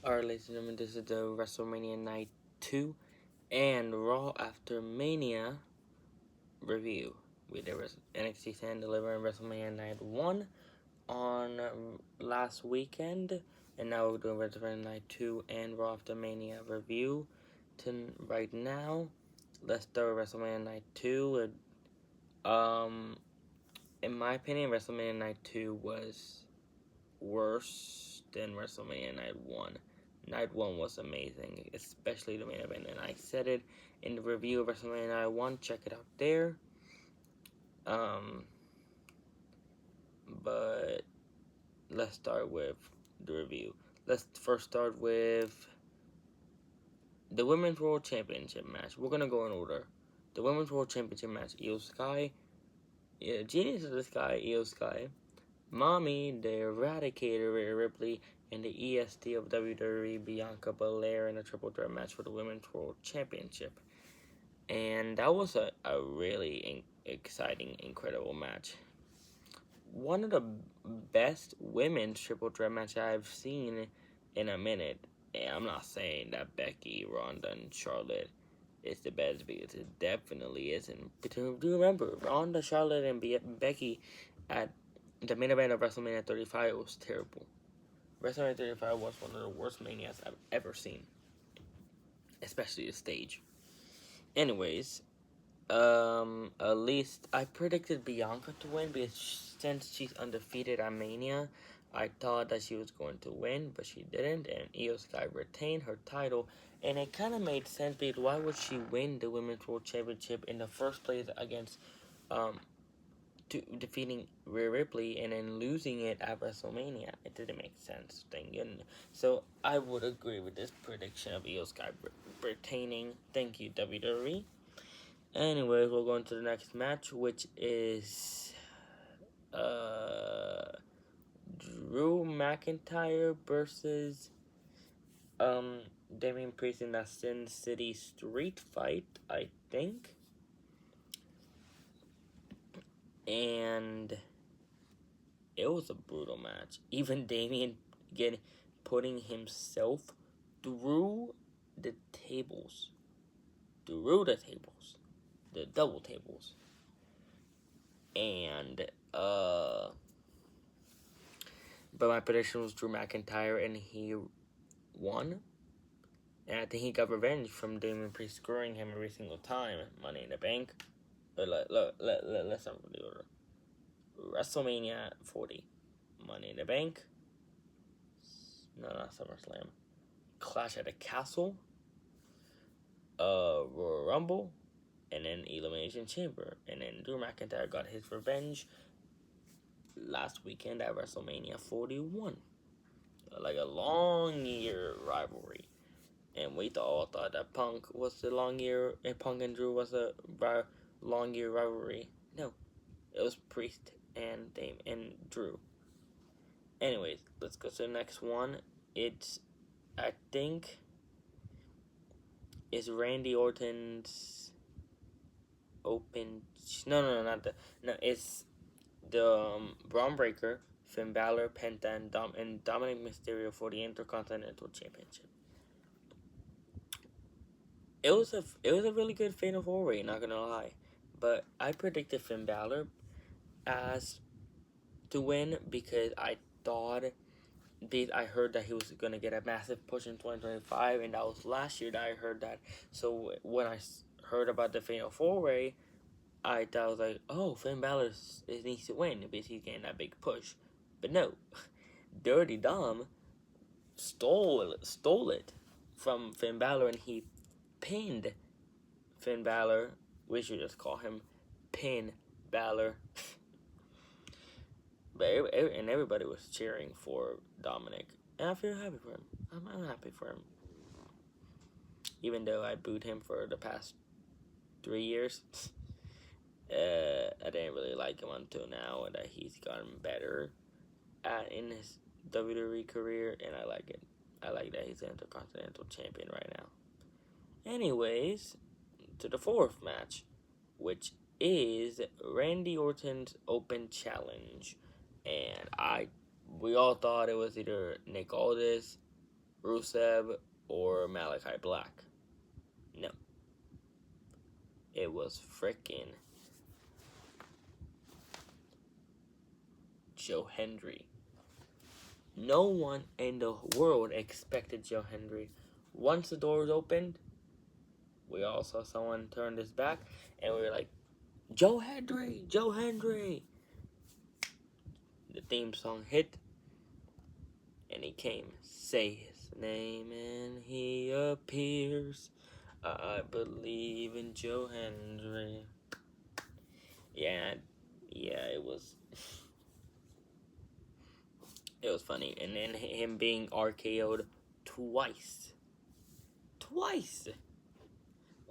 Alright, ladies and gentlemen, this is the WrestleMania Night 2 and Raw After Mania review. We did NXT 10 delivering WrestleMania Night 1 on last weekend, and now we're doing WrestleMania Night 2 and Raw After Mania review. Right now, let's start with WrestleMania Night 2. In my opinion, WrestleMania Night 2 was worse than WrestleMania Night 1. Night 1 was amazing, especially the main event, and I said it in the review of WrestleMania Night 1. Check it out there. But let's start with the review. Let's first start with the Women's World Championship match. We're going to go in order. The Women's World Championship match, Io Sky, Genius of the Sky, Io Sky, Mommy, the Eradicator, Rhea Ripley, and the EST of WWE, Bianca Belair, in a triple threat match for the Women's World Championship. And that was a really exciting, incredible match. One of the best women's triple threat matches I've seen in a minute. And I'm not saying that Becky, Ronda, and Charlotte is the best, because it definitely isn't. But do remember, Ronda, Charlotte, and Becky at the main event of WrestleMania 35 was terrible. WrestleMania 35 was one of the worst Manias I've ever seen, especially the stage. Anyways, at least I predicted Bianca to win, because since she's undefeated at Mania, I thought that she was going to win, but she didn't, and Io Sky retained her title, and it kind of made sense, because why would she win the Women's World Championship in the first place against defeating Rhea Ripley and then losing it at WrestleMania? It didn't make sense. So I would agree with this prediction of Io Sky retaining. Thank you, WWE. Anyways, we'll go into the next match, which is Drew McIntyre versus Damian Priest in that Sin City Street Fight, I think. And it was a brutal match. Even Damian putting himself through the tables. The double tables. And but my prediction was Drew McIntyre, and he won. And I think he got revenge from Damian Priest screwing him every single time. Money in the Bank. Let's not really order. WrestleMania 40. Money in the Bank. No, not SummerSlam. Clash at the Castle. Royal Rumble. And then Elimination Chamber. And then Drew McIntyre got his revenge last weekend at WrestleMania 41. Like a long year rivalry. And we all thought that Punk was the long year, and Punk and Drew was a long year rivalry. No, it was Priest and Dame and Drew. Anyways, let's go to the next one. I think, it's Randy Orton's open. No, it's the Braun Breaker, Finn Balor, Penta, and Dominic Mysterio for the Intercontinental Championship. It was a really good Fatal 4-Way, not gonna lie. But I predicted Finn Balor as to win, because I heard that he was gonna get a massive push in 2025, and that was last year that I heard that. So when I heard about the Fatal 4-Way, I thought, I was like, oh, Finn Balor needs to win because he's getting that big push. But no, Dirty Dom stole it from Finn Balor, and he pinned Finn Balor. We should just call him Pin Balor. But everybody was cheering for Dominic, and I feel happy for him. I'm happy for him, even though I booed him for the past 3 years. I didn't really like him until now, and that he's gotten better in his WWE career, and I like it. I like that he's an Intercontinental Champion right now. Anyways, to the fourth match, which is Randy Orton's Open Challenge. And we all thought it was either Nick Aldis Rusev or Malachi Black. No. It was frickin' Joe Hendry. No one in the world expected Joe Hendry. Once the doors opened, we all saw someone turn his back, and we were like, Joe Hendry! Joe Hendry! The theme song hit, and he came. Say his name, and he appears. I believe in Joe Hendry. Yeah, it was funny. And then him being RKO'd twice.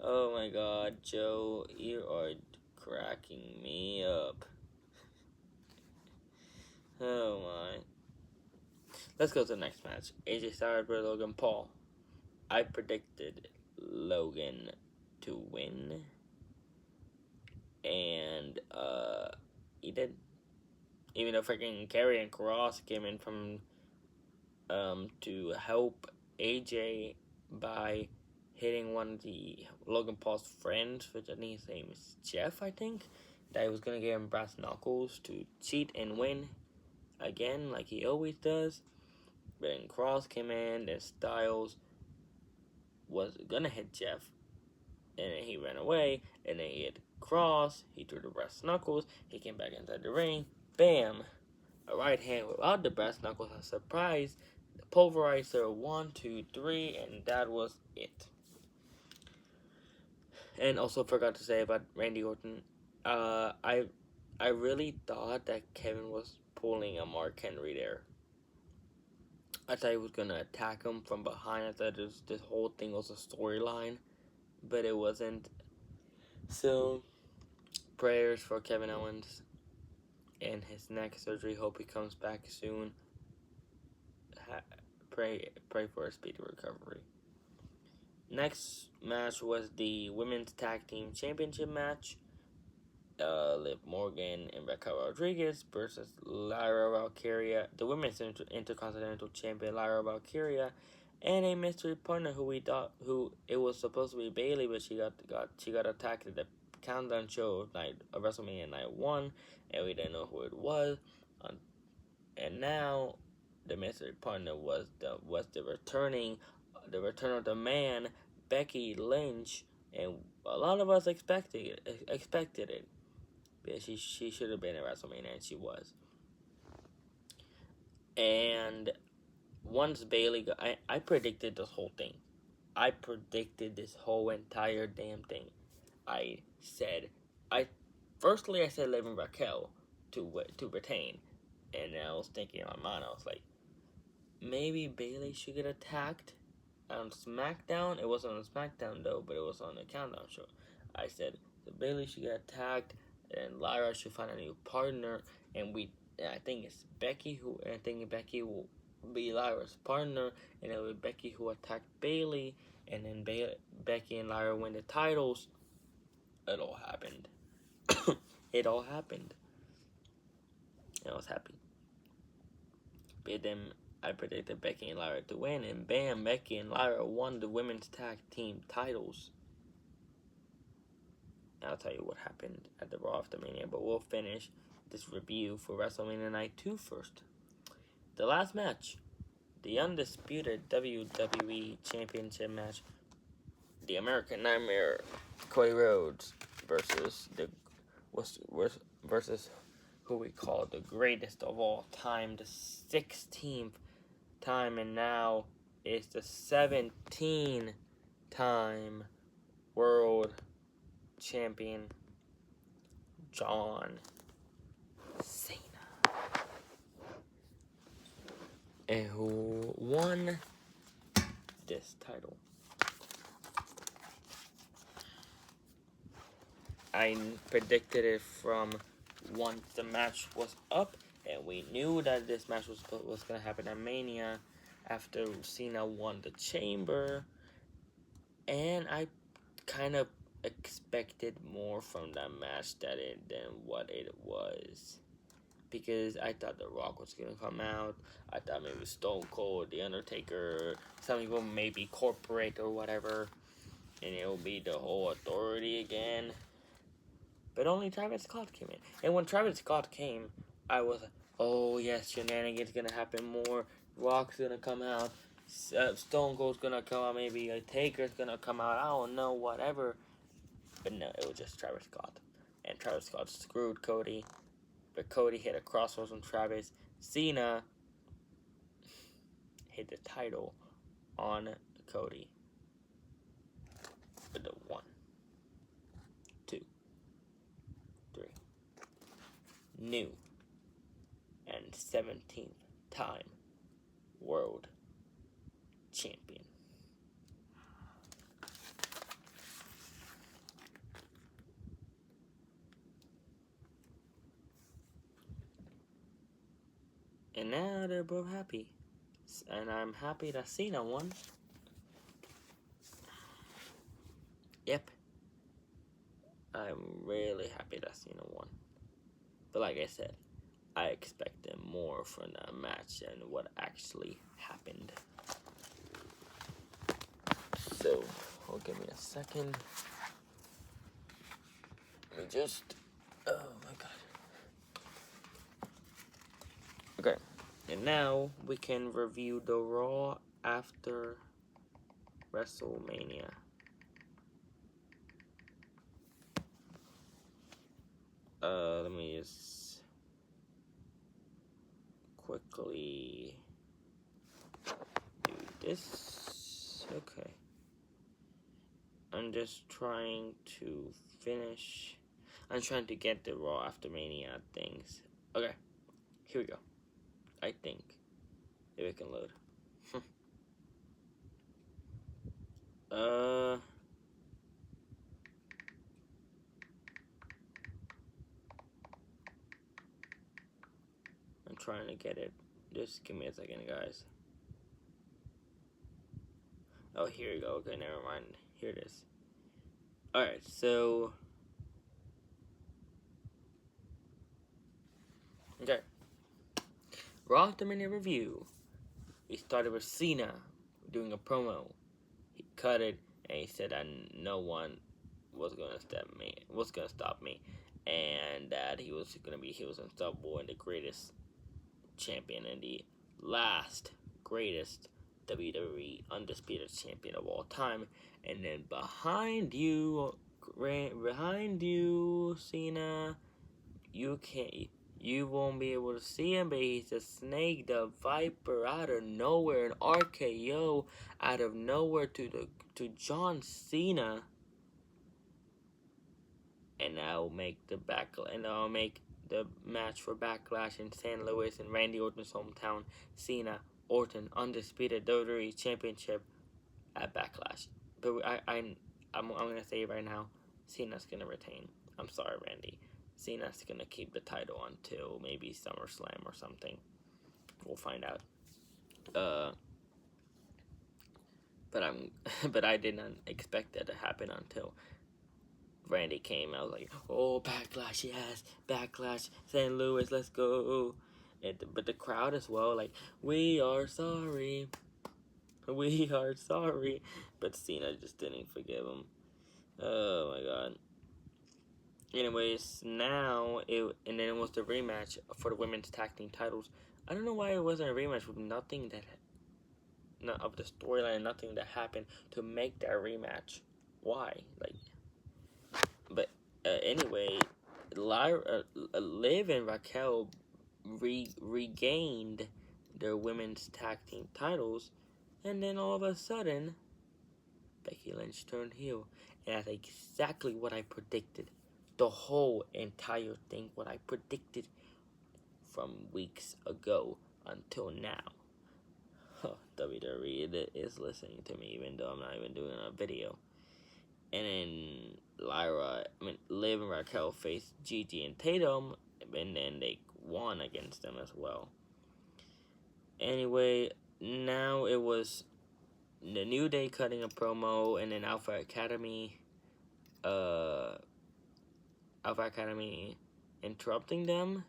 Oh my god, Joe, you are cracking me up. Oh my. Let's go to the next match. AJ Styles versus Logan Paul. I predicted Logan to win. And he did. Even though freaking Karrion Kross came in from to help AJ by hitting one of the Logan Paul's friends, which I think his name is Jeff, I think, that he was going to give him brass knuckles to cheat and win again, like he always does. But then Kross came in, and Styles was going to hit Jeff, and then he ran away, and then he hit Kross, he threw the brass knuckles, he came back inside the ring, bam! A right hand without the brass knuckles, a surprise, the pulverizer, 1, 2, 3, and that was it. And also forgot to say about Randy Orton, I really thought that Kevin was pulling a Mark Henry there. I thought he was gonna attack him from behind. I thought this whole thing was a storyline, but it wasn't. So, prayers for Kevin Owens and his neck surgery. Hope he comes back soon. Pray for a speedy recovery. Next match was the Women's Tag Team Championship match. Liv Morgan and Raquel Rodriguez versus Lyra Valkyria, the Women's Intercontinental Champion Lyra Valkyria, and a mystery partner who it was supposed to be Bayley, but she got attacked at the countdown show of WrestleMania Night 1, and we didn't know who it was. And now the mystery partner was the return of the man, Becky Lynch, and a lot of us expected it. She should have been at WrestleMania, and she was. And once Bayley I predicted this whole thing. I predicted this whole entire damn thing. I said Liv and Raquel to retain, and I was thinking in my mind, I was like, maybe Bayley should get attacked on SmackDown. It wasn't on SmackDown though, but it was on the Countdown show. I said Bayley should get attacked, and Lyra should find a new partner, and I think it's Becky Becky will be Lyra's partner, and it was Becky who attacked Bayley, and then Becky and Lyra win the titles. It all happened. It all happened. I was happy. But then I predicted Becky and Lyra to win, and bam, Becky and Lyra won the women's tag team titles. I'll tell you what happened at the Raw after Mania, but we'll finish this review for WrestleMania Night 2 first. The last match, the undisputed WWE Championship match, the American Nightmare, Cody Rhodes versus who we call the greatest of all time, the 16th time, and now is the 17-time world champion, John Cena, and who won this title. I predicted it from once the match was up, and we knew that this match was going to happen at Mania after Cena won the Chamber, and I kind of expected more from that match than what it was. because I thought The Rock was gonna come out. I thought maybe Stone Cold, The Undertaker, some people maybe corporate or whatever, and it'll be the whole Authority again. But only Travis Scott came in, and when Travis Scott came, I was like, oh yes, shenanigans gonna happen more. Rock's gonna come out. Stone Cold's gonna come out. Maybe a Taker's gonna come out. I don't know, whatever. But no, it was just Travis Scott, and Travis Scott screwed Cody. But Cody hit a crossroads on Travis. Cena hit the title on Cody with the 1, 2, 3. New and 17th time world champion. And now they're both happy. And I'm happy that Cena won. Yep. I'm really happy that Cena won. But like I said, I expected more from that match than what actually happened. So, give me a second. Let me just... Oh my god. Okay. And now we can review the Raw after WrestleMania. Let me just quickly do this. Okay. I'm just trying to finish. I'm trying to get the Raw after Mania things. Okay. Here we go. I think. If it can load. I'm trying to get it. Just give me a second, guys. Oh, here we go. Okay, never mind. Here it is. Alright, so... Okay. Raw after Mania review. We started with Cena doing a promo. He cut it and he said that no one was gonna stop me, and that he was unstoppable and the greatest champion and the last greatest WWE undisputed champion of all time. And then behind you, Cena, you won't be able to see him, but he's a snake, the Viper, out of nowhere, an RKO out of nowhere to John Cena, and I'll make the match for Backlash in St. Louis in Randy Orton's hometown. Cena Orton undisputed WWE Championship at Backlash. But I'm gonna say it right now, Cena's gonna retain. I'm sorry, Randy. Cena's gonna keep the title until maybe SummerSlam or something. We'll find out. But I did not expect that to happen until Randy came. I was like, oh, Backlash, yes, Backlash, St. Louis, let's go. But the crowd as well, like, we are sorry. We are sorry. But Cena just didn't forgive him. Oh my god. Anyways, and then it was the rematch for the women's tag team titles. I don't know why it wasn't a rematch with nothing of the storyline, nothing that happened to make that rematch. Why? But anyway, Liv and Raquel regained their women's tag team titles, and then all of a sudden, Becky Lynch turned heel, and that's exactly what I predicted. The whole entire thing, what I predicted from weeks ago until now. WWE is listening to me, even though I'm not even doing a video. And then Liv and Raquel faced Gigi and Tatum, and then they won against them as well. Anyway, now it was the New Day cutting a promo, and then Alpha Academy interrupting them.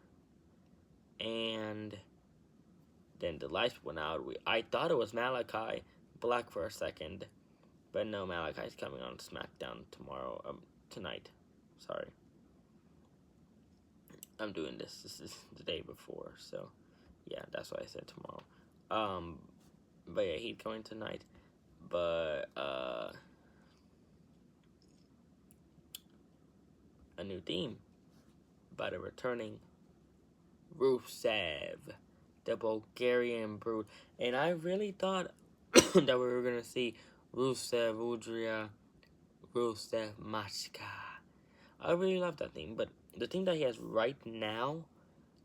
and then the lights went out. I thought it was Malachi Black for a second, but no, Malachi's coming on SmackDown tonight. Sorry. I'm doing this. This is the day before, so yeah, that's why I said tomorrow. But yeah, he's coming tonight. But a new theme by the returning Rusev, the Bulgarian Brute, and I really thought that we were gonna see Rusev, Udria, Rusev, Machka. I really love that theme, but the theme that he has right now,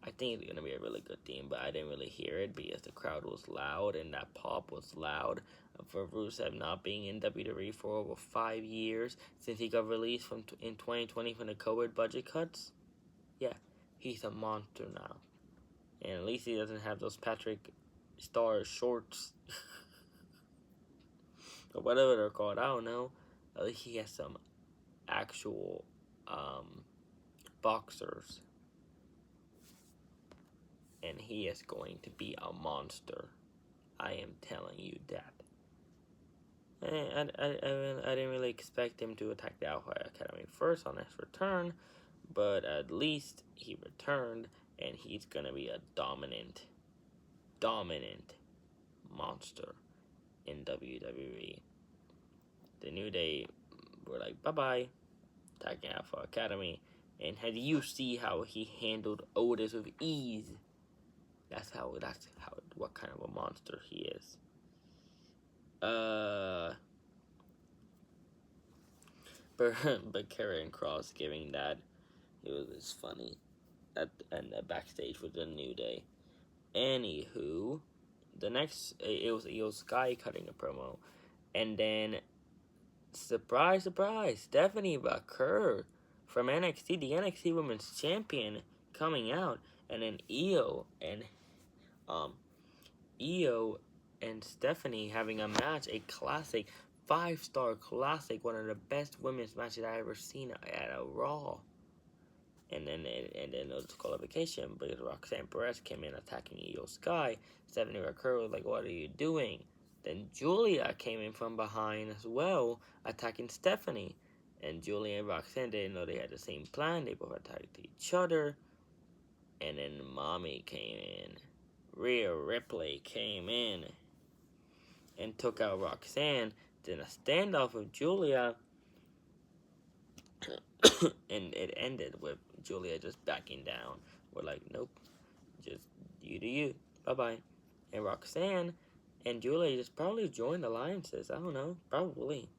I think it's gonna be a really good theme, but I didn't really hear it because the crowd was loud and that pop was loud for Rusev not being in WWE for over 5 years since he got released in 2020 from the COVID budget cuts. Yeah, he's a monster now, and at least he doesn't have those Patrick Star shorts or whatever they're called. I don't know. At least he has some actual boxers. And he is going to be a monster. I am telling you that. I didn't really expect him to attack the Alpha Academy first on his return, but at least he returned, and he's gonna be a dominant monster in WWE. The New Day were like, bye-bye, attacking Alpha Academy, and had you see how he handled Otis with ease? That's what kind of a monster he is. But Karrion Kross giving that, it was funny and backstage with the New Day. Anywho, the next it was Sky cutting a promo, and then surprise, Stephanie Baker from NXT, the NXT Women's Champion, coming out, and then Io and Stephanie having a match, a classic, 5-star classic, one of the best women's matches I ever seen at a Raw. And then there was disqualification because Roxanne Perez came in attacking Io Sky. Stephanie Baker was like, "What are you doing?" Then Julia came in from behind as well, attacking Stephanie. And Julia and Roxanne didn't know they had the same plan. They both attacked each other. And then Mommy came in. Rhea Ripley came in and took out Roxanne. Then a standoff with Julia. And it ended with Julia just backing down. We're like, nope, just you do you. Bye-bye. And Roxanne and Julia just probably joined alliances. I don't know. Probably.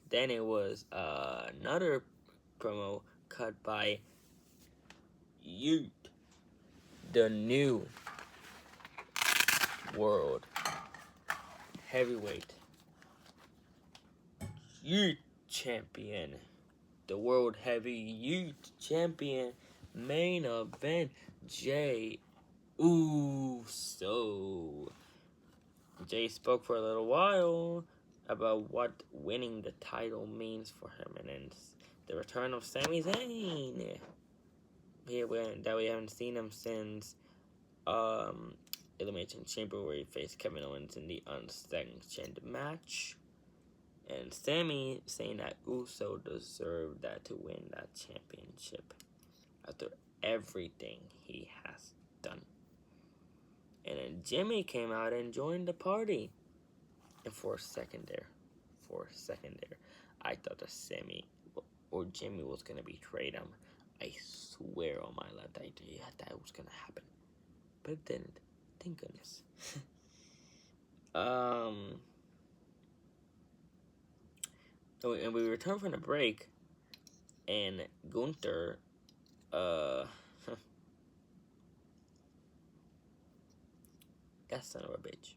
Then it was another promo cut by Ute, the new world heavyweight Ute champion. The world heavyweight champion. Main event, Jey Uso. Jey spoke for a little while about what winning the title means for him, and then the return of Sami Zayn. That we haven't seen him since Elimination Chamber, where he faced Kevin Owens in the unsanctioned match. And Sami saying that Uso deserved that to win that championship after everything he has done. And then Jimmy came out and joined the party. And for a second there, I thought that Sami or Jimmy was going to betray them. I swear on my life that was going to happen. But it didn't. Thank goodness. And we returned from the break, and Gunther, that son of a bitch.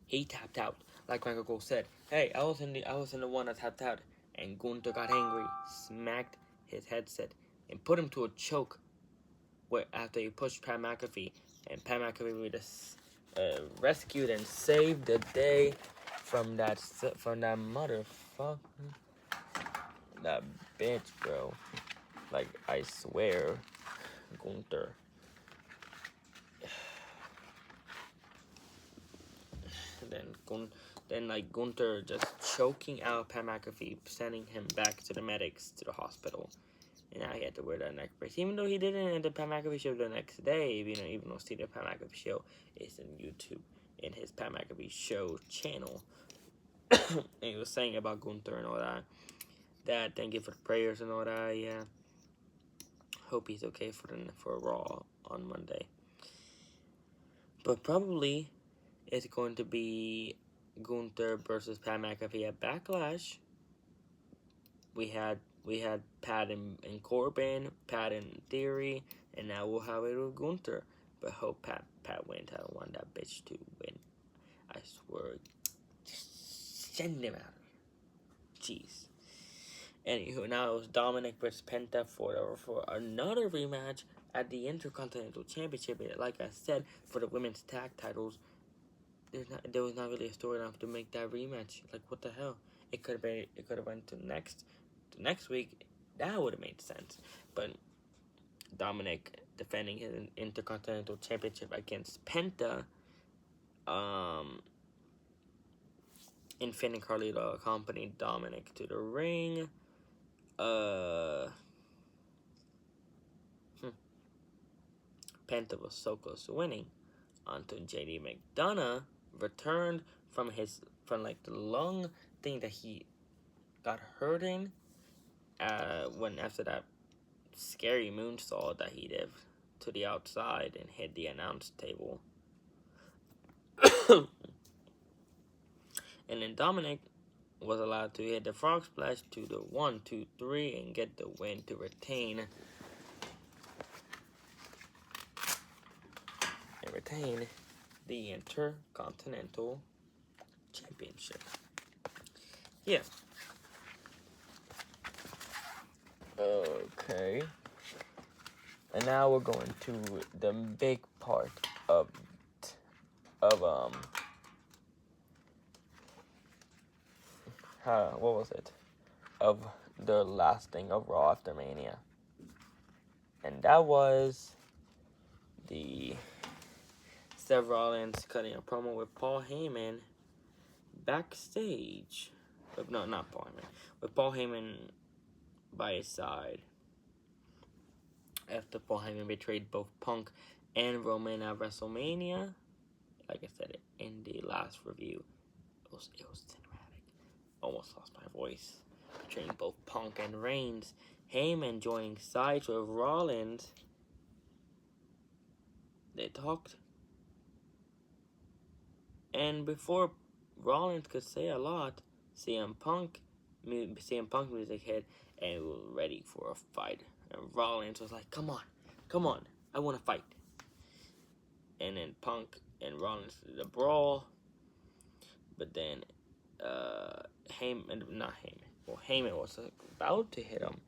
He tapped out, like Michael Cole said. Hey, I was in the one that tapped out, and Gunther got angry, smacked his headset, and put him to a choke. After he pushed Pat McAfee, and Pat McAfee just rescued and saved the day from that motherfucker. that bitch, bro. Like, I swear, Gunther. And then like Gunther just choking out Pat McAfee, sending him back to the medics to the hospital. And now he had to wear that neck brace, even though he did it in the Pat McAfee show the next day. Even though see the Pat McAfee show is in YouTube in his Pat McAfee show channel. And he was saying about Gunther and all that. Dad, thank you for the prayers and all that. Yeah, hope he's okay for Raw on Monday. But probably it's going to be Gunther versus Pat McAfee at Backlash. We had Pat and Corbin, Pat and Theory, and now we'll have it with Gunther. But hope Pat wins. I don't want that bitch to win. I swear. Just send him out. Jeez. Anywho, now it was Dominic versus Penta for another rematch at the Intercontinental Championship. Like I said, for the women's tag titles, there was not really a story enough to make that rematch. Like, what the hell? It could have went to next week. That would have made sense. But Dominic defending his Intercontinental Championship against Penta, and Finn and Carlito accompanied Dominic to the ring. Penta was so close to winning until JD McDonough returned from like the lung thing that he got hurt in when after that scary moonsault that he did to the outside and hit the announce table. And then Dominic was allowed to hit the frog splash to the 1, 2, 3 and get the win to retain the Intercontinental Championship. Yeah. Okay. And now we're going to the big part of what was it? Of the last thing of Raw after Mania. And that was the Seth Rollins cutting a promo with Paul Heyman backstage. No, not Paul Heyman. With Paul Heyman by his side. After Paul Heyman betrayed both Punk and Roman at WrestleMania. Like I said in the last review, it was cinematic. Almost lost my voice. Betraying both Punk and Reigns. Heyman joining sides with Rollins. They talked. And before Rollins could say a lot, CM Punk music hit and we were ready for a fight. And Rollins was like, come on, I want to fight. And then Punk and Rollins did a brawl. But then Heyman was about to hit him.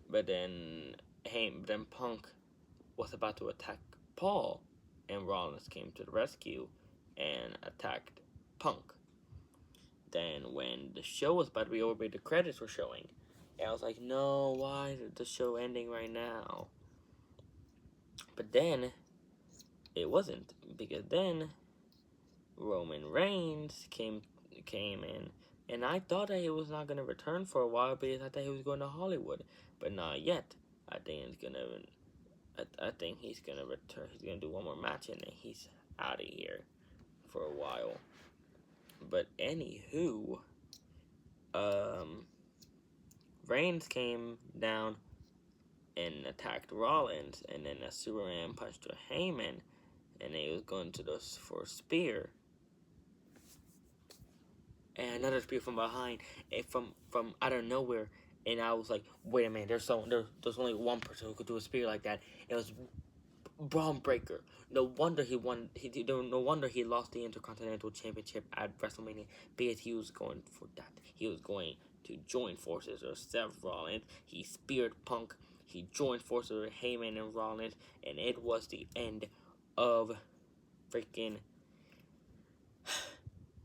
But then Punk was about to attack Paul. And Rollins came to the rescue and attacked Punk. Then when the show was about to be over, the credits were showing. And I was like, no, why is the show ending right now? But then it wasn't, because then Roman Reigns came in, and I thought that he was not gonna return for a while because I thought he was going to Hollywood, but not yet. I think he's gonna return. He's gonna do one more match and then he's out of here for a while. But anywho, Reigns came down and attacked Rollins, and then a Superman punched to Heyman, and he was going to for a spear. And another spear from behind, and from out of nowhere, and I was like, wait a minute, there's only one person who could do a spear like that. It was Braun Breaker. No wonder he won. No wonder he lost the Intercontinental Championship at WrestleMania, because he was going for that. He was going to join forces with Seth Rollins. He speared Punk. He joined forces with Heyman and Rollins, and it was the end of freaking.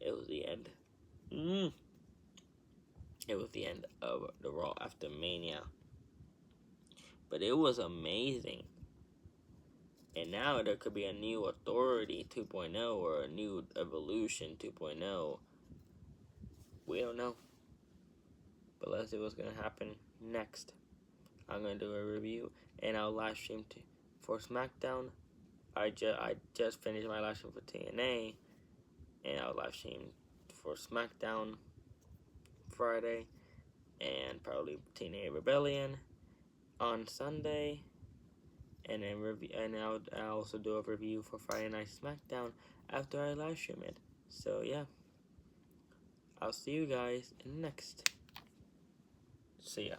It was the end. It was the end of the Raw after Mania. But it was amazing. And now there could be a new Authority 2.0 or a new Evolution 2.0. We don't know. But let's see what's going to happen next. I'm going to do a review and I'll live stream for SmackDown. I just finished my live stream for TNA. And I'll live stream for SmackDown Friday. And probably TNA Rebellion on Sunday. And then I'll also do a review for Friday Night SmackDown after I live stream it. So yeah, I'll see you guys in the next. See ya.